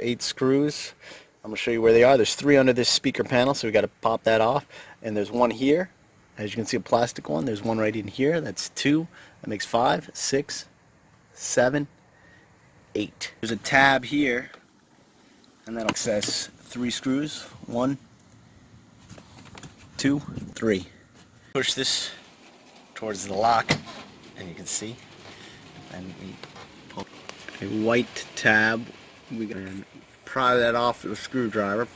8 screws. I'm going to show you where they are. There's 3 under this speaker panel, so we got to pop that off. And there's 1 here. As you can see, a plastic one. There's 1 right in here. That's 2. That makes 5, 6, 7, 8. There's a tab here, and that'll access 3 screws. 1, 2, 3. Push this towards the lock, and you can see. And we pull a white tab. We can pry that off with a screwdriver.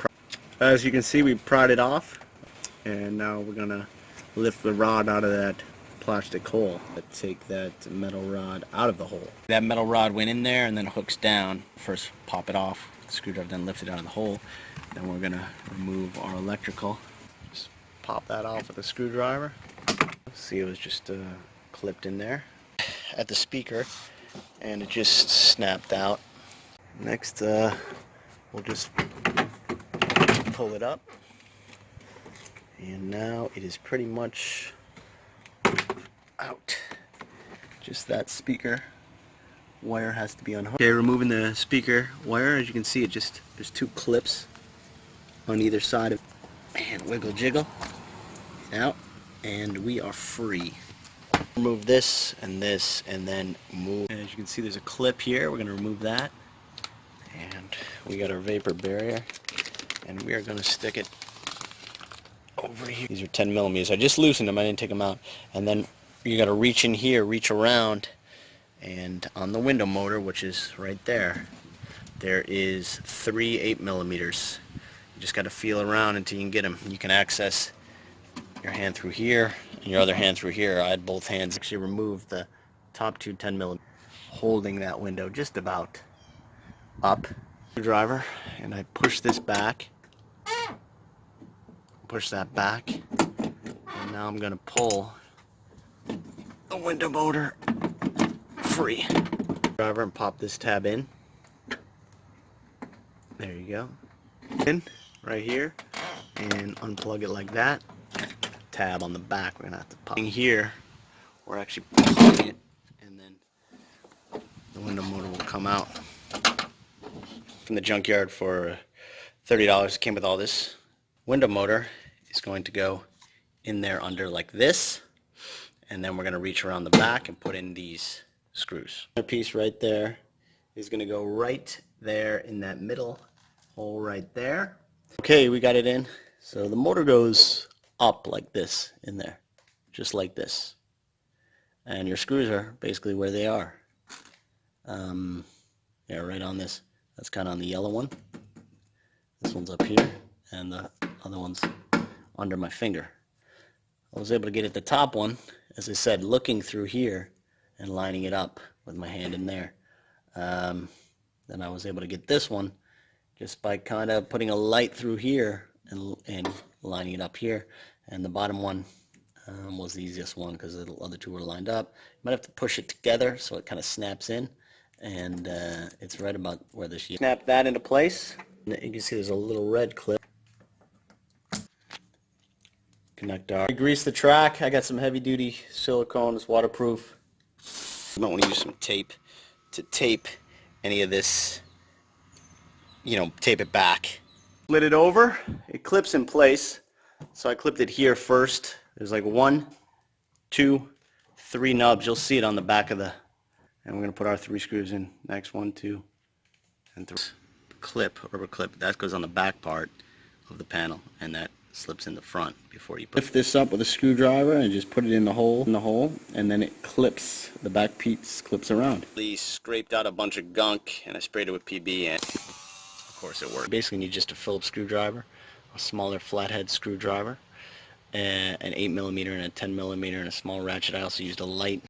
As you can see, we pried it off, and now we're gonna lift the rod out of that plastic hole. Take that metal rod out of the hole. That metal rod went in there and then hooks down. First pop it off, the screwdriver, then lift it out of the hole. Then we're gonna remove our electrical. Just pop that off with a screwdriver. See, it was just clipped in there at the speaker, and it just snapped out. Next, we'll just pull it up, and now it is pretty much out. Just that speaker wire has to be unhooked. Okay, removing the speaker wire. As you can see, there's 2 clips on either side of, and wiggle jiggle out, and we are free. Remove this, and then move. And as you can see, there's a clip here. We're going to remove that, and we got our vapor barrier, and we are going to stick it over here. These are 10 millimeters. I just loosened them. I didn't take them out. And then you got to reach in here, reach around, and on the window motor, which is right there, there is 3 8 millimeters. You just got to feel around until you can get them. You can access your hand through here and your other hand through here. I had both hands. Actually remove the top 2 10 millimeters, holding that window just about up. Screwdriver, and I push this back, push that back, and now I'm going to pull the window motor free. Driver, and pop this tab in. There you go. In right here, and unplug it like that. Tab on the back, we're gonna have to pop in here. We're actually pulling it, and then the window motor will come out. From the junkyard for $30. It came with all this. Window motor is going to go in there under like this, and then we're going to reach around the back and put in these screws. The piece right there is going to go right there in that middle hole right there. Okay, we got it in. So the motor goes up like this in there, just like this, and your screws are basically where they are. Yeah, right on this. That's kind of on the yellow one. This one's up here, and the other one's under my finger. I was able to get at the top one, as I said, looking through here and lining it up with my hand in there. Then I was able to get this one just by kind of putting a light through here and lining it up here. And the bottom one was the easiest one because the other 2 were lined up. You might have to push it together so it kind of snaps in. And it's right about where the sheet. Snap that into place. And you can see there's a little red clip. Connect our. Grease the track. I got some heavy duty silicone. It's waterproof. You might want to use some tape to tape any of this, you know, tape it back. Slid it over. It clips in place. So I clipped it here first. There's like 1, 2, 3 nubs. You'll see it on the back of the. And we're going to put our 3 screws in. Next, 1, 2, and 3. Clip, rubber clip, that goes on the back part of the panel, and that slips in the front before you lift this up with a screwdriver and just put it in the hole, and then it clips, the back piece clips around. We scraped out a bunch of gunk, and I sprayed it with PB, and of course it worked. Basically, you need just a Phillips screwdriver, a smaller flathead screwdriver, an 8 millimeter and a 10 millimeter, and a small ratchet. I also used a light